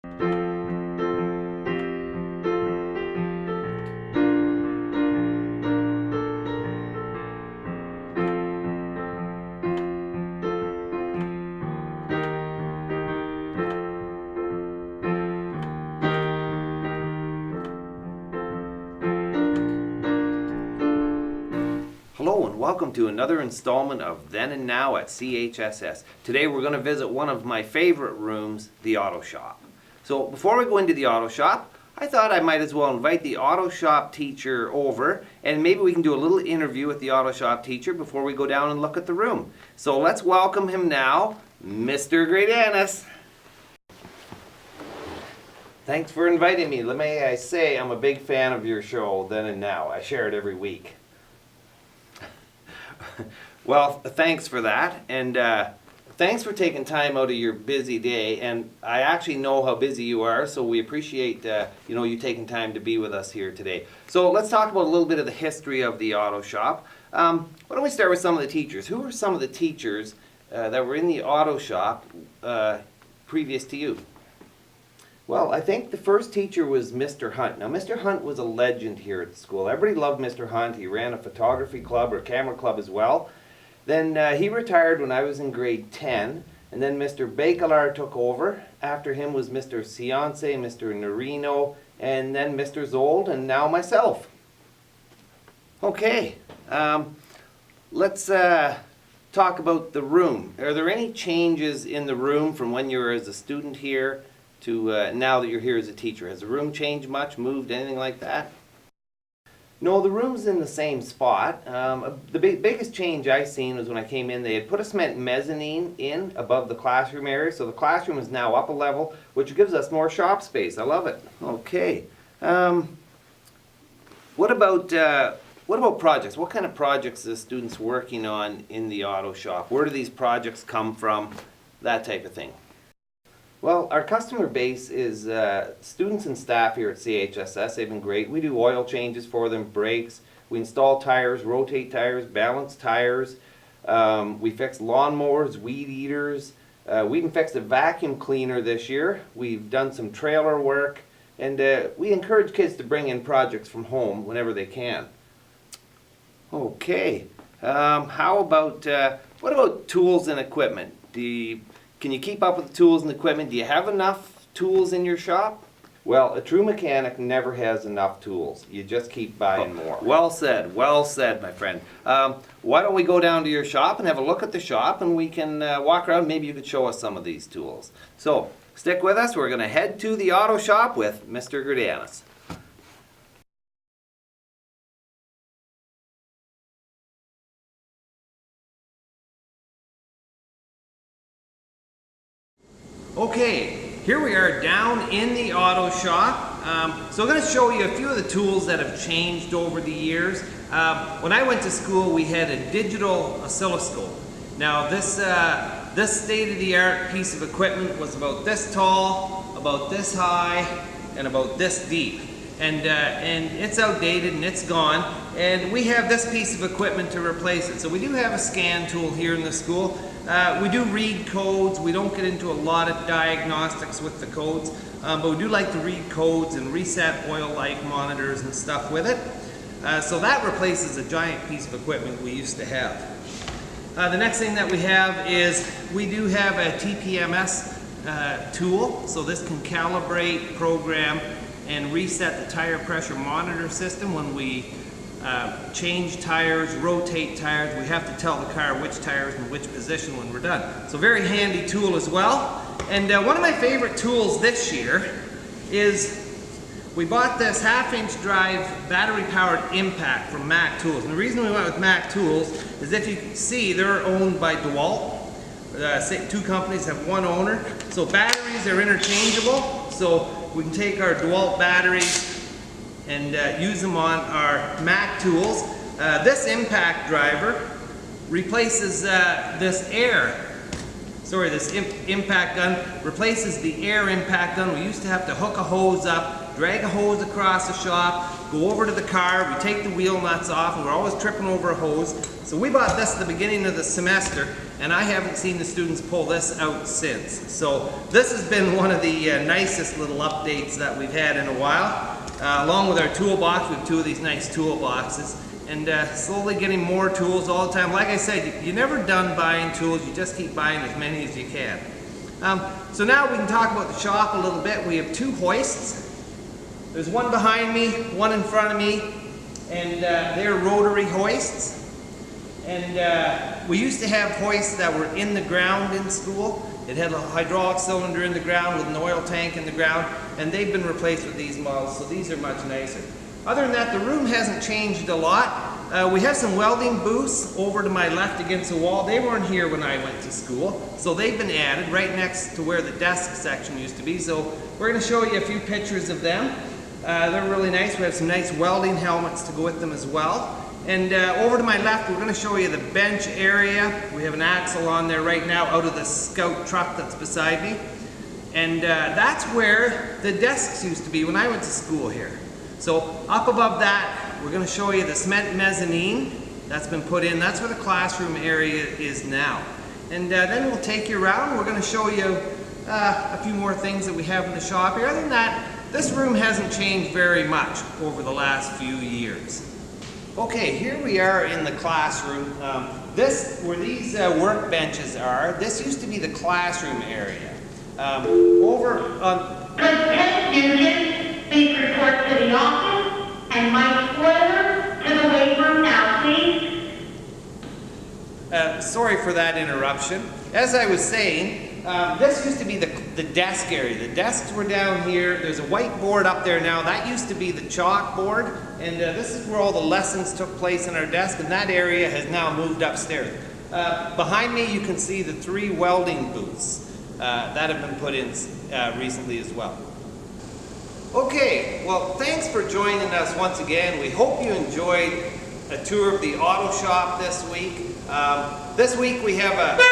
Hello and welcome to another installment of Then and Now at CHSS. Today we're going to visit one of my favorite rooms, the auto shop. So before we go into the auto shop, I thought I might as well invite the auto shop teacher over and maybe we can do a little interview with the auto shop teacher before we go down and look at the room. So let's welcome him now, Mr. Gradanis. Thanks for inviting me. May I say I'm a big fan of your show, Then and Now. I share it every week. Well, thanks for that, and thanks for taking time out of your busy day, and I actually know how busy you are, so we appreciate you taking time to be with us here today. So let's talk about a little bit of the history of the auto shop. Why don't we start with some of the teachers? Who were some of the teachers that were in the auto shop previous to you? Well, I think the first teacher was Mr. Hunt. Now, Mr. Hunt was a legend here at the school. Everybody loved Mr. Hunt. He ran a photography club or camera club as well. Then he retired when I was in grade 10, and then Mr. Bacalar took over. After him was Mr. Ciance, Mr. Nerino, and then Mr. Zold, and now myself. Okay, let's talk about the room. Are there any changes in the room from when you were as a student here to now that you're here as a teacher? Has the room changed much, moved, anything like that? No, the room's in the same spot. The biggest change I seen was when I came in, they had put a cement mezzanine in above the classroom area, so the classroom is now up a level, which gives us more shop space. I love it. Okay. What about projects? What kind of projects are the students working on in the auto shop? Where do these projects come from? That type of thing. Well, our customer base is students and staff here at CHSS. They've been great. We do oil changes for them, brakes. We install tires, rotate tires, balance tires. We fix lawnmowers, weed eaters. We even fixed a vacuum cleaner this year. We've done some trailer work. And we encourage kids to bring in projects from home whenever they can. Okay. What about tools and equipment? Can you keep up with the tools and equipment? Do you have enough tools in your shop? Well, a true mechanic never has enough tools. You just keep buying more. Well said, my friend. Why don't we go down to your shop and have a look at the shop, and we can walk around. Maybe you could show us some of these tools. So, stick with us. We're going to head to the auto shop with Mr. Gradanis. Okay, here we are down in the auto shop. So I'm going to show you a few of the tools that have changed over the years. When I went to school, we had a digital oscilloscope. Now this state-of-the-art piece of equipment was about this tall, about this high, and about this deep. And it's outdated and it's gone. And we have this piece of equipment to replace it. So we do have a scan tool here in the school. We do read codes. We don't get into a lot of diagnostics with the codes, but we do like to read codes and reset oil light monitors and stuff with it. So that replaces a giant piece of equipment we used to have. The next thing that we have is we do have a TPMS tool. So this can calibrate, program, and reset the tire pressure monitor system when we change tires, rotate tires. We have to tell the car which tires in which position when we're done. So very handy tool as well. And one of my favorite tools this year is we bought this half-inch drive battery-powered impact from Mac Tools. And the reason we went with Mac Tools is, if you can see, they're owned by DeWalt. Two companies have one owner. So batteries are interchangeable. So we can take our DeWalt batteries and use them on our Mac Tools. This impact driver replaces this impact gun, replaces the air impact gun. We used to have to hook a hose up, drag a hose across the shop, go over to the car, we take the wheel nuts off, and we're always tripping over a hose. So we bought this at the beginning of the semester, and I haven't seen the students pull this out since. So this has been one of the nicest little updates that we've had in a while. Along with our toolbox, we have 2 of these nice toolboxes, and slowly getting more tools all the time. Like I said, you're never done buying tools, you just keep buying as many as you can. So now we can talk about the shop a little bit. We have 2 hoists. There's one behind me, one in front of me, and they're rotary hoists. And we used to have hoists that were in the ground in school. It had a hydraulic cylinder in the ground with an oil tank in the ground, and they've been replaced with these models, so these are much nicer. Other than that, the room hasn't changed a lot. We have some welding booths over to my left against the wall. They weren't here when I went to school, so they've been added right next to where the desk section used to be. So we're going to show you a few pictures of them. They're really nice. We have some nice welding helmets to go with them as well. And over to my left, we're going to show you the bench area. We have an axle on there right now out of the Scout truck that's beside me. And that's where the desks used to be when I went to school here. So up above that, we're going to show you the cement mezzanine that's been put in. That's where the classroom area is now. And then we'll take you around. We're going to show you a few more things that we have in the shop here. Other than that, this room hasn't changed very much over the last few years. Okay, here we are in the classroom. Where these workbenches are, this used to be the classroom area. Over on... Ted Nugent, please report to the office, and Mike Spoiler to the weight room now, please. Sorry for that interruption. As I was saying, this used to be the desk area. The desks were down here. There's a whiteboard up there now. That used to be the chalkboard, and this is where all the lessons took place in our desk, and that area has now moved upstairs. Behind me you can see the 3 welding booths that have been put in recently as well. Okay, well, thanks for joining us once again. We hope you enjoyed a tour of the auto shop this week. This week we have a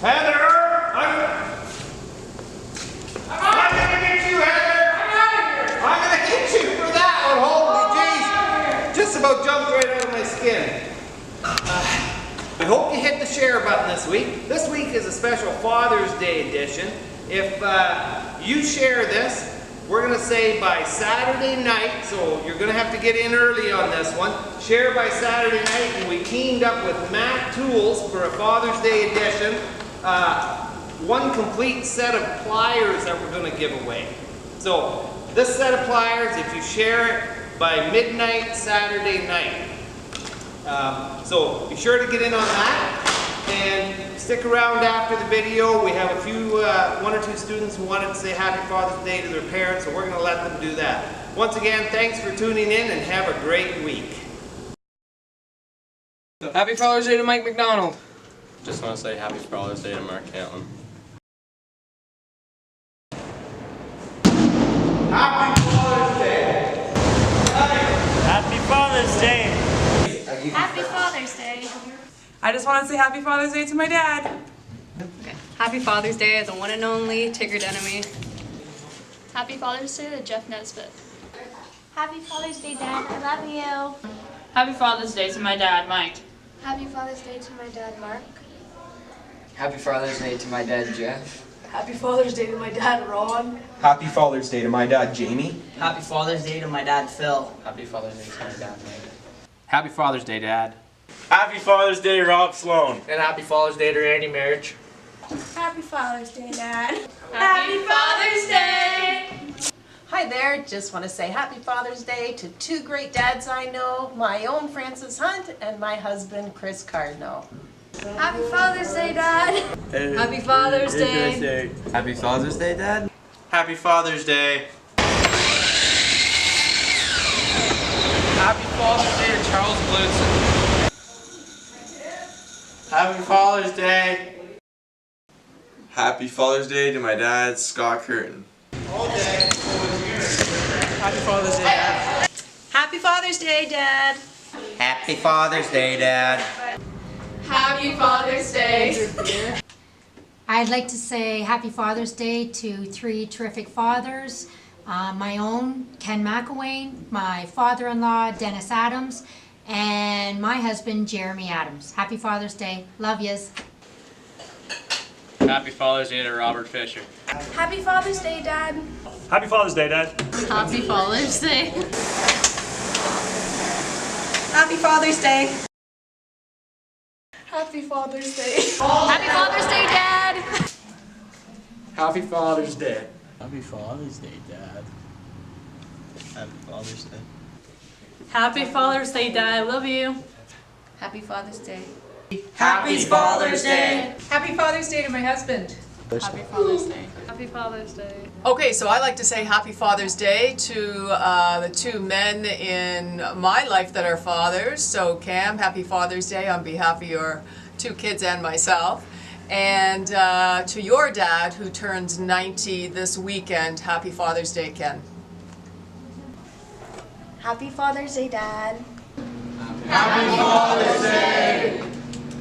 Heather! I'm gonna get you, Heather! I'm gonna get you for that one! Holy jeez! Just about jumped right out of my skin. I hope you hit the share button this week. This week is a special Father's Day edition. If you share this, we're going to say by Saturday night, so you're going to have to get in early on this one. Share by Saturday night, and we teamed up with Mac Tools for a Father's Day edition. 1 complete set of pliers that we're going to give away. So this set of pliers, if you share it by midnight Saturday night. So be sure to get in on that and stick around after the video. We have a few, 1 or 2 students who wanted to say Happy Father's Day to their parents, so we're going to let them do that. Once again, thanks for tuning in and have a great week. Happy Father's Day to Mike McDonald. Just want to say Happy Father's Day to Mark Cantlin. Happy Father's Day! Happy Father's Day! Happy Father's Day. I just want to say Happy Father's Day to my dad. Okay. Happy Father's Day to the one and only Tigger Denemy. Happy Father's Day to Jeff Nesbitt. Happy Father's Day, Dad. I love you. Happy Father's Day to my dad, Mike. Happy Father's Day to my dad, Mark. Happy Father's Day to my dad, Jeff. Happy Father's Day to my dad, Ron. Happy Father's Day to my dad, Jamie. Happy Father's Day to my dad, Phil. Happy Father's Day to my dad, Mike. Happy Father's Day, Dad. Happy Father's Day, Rob Sloan. And Happy Father's Day to Randy Marriage. Happy Father's Day, Dad. Happy Father's Day! Hi there, just want to say Happy Father's Day to 2 great dads I know, my own Francis Hunt and my husband Chris Cardinal. Happy Father's Day, Dad. Happy Father's Day. Happy Father's Day, Dad. Happy Father's Day. Happy Father's Day to Charles Blutzen. Happy Father's Day. Happy Father's Day to my dad, Scott Curtin. Happy Father's Day, Dad. Happy Father's Day, Dad. Happy Father's Day, Dad. Happy Father's Day. I'd like to say Happy Father's Day to 3 terrific fathers. my own, Ken McElwain, my father-in-law, Dennis Adams, and my husband, Jeremy Adams. Happy Father's Day. Love yous. Happy Father's Day to Robert Fisher. Happy Father's Day, Dad. Happy Father's Day, Dad. Happy Father's Day. Happy Father's Day. Happy Father's Day. Happy Father's Day, Dad. Happy Father's Day. Happy Father's Day, Dad. Happy Father's Day. Happy Father's Day, Dad. Love you. Happy Father's Day. Happy Father's Day. Happy Father's Day to my husband. Happy Father's Day. Happy Father's Day. Okay, so I like to say Happy Father's Day to the two men in my life that are fathers. So Cam, Happy Father's Day on behalf of your two kids and myself. And to your dad who turns 90 this weekend, Happy Father's Day, Ken. Happy Father's Day, Dad. Happy Father's Day.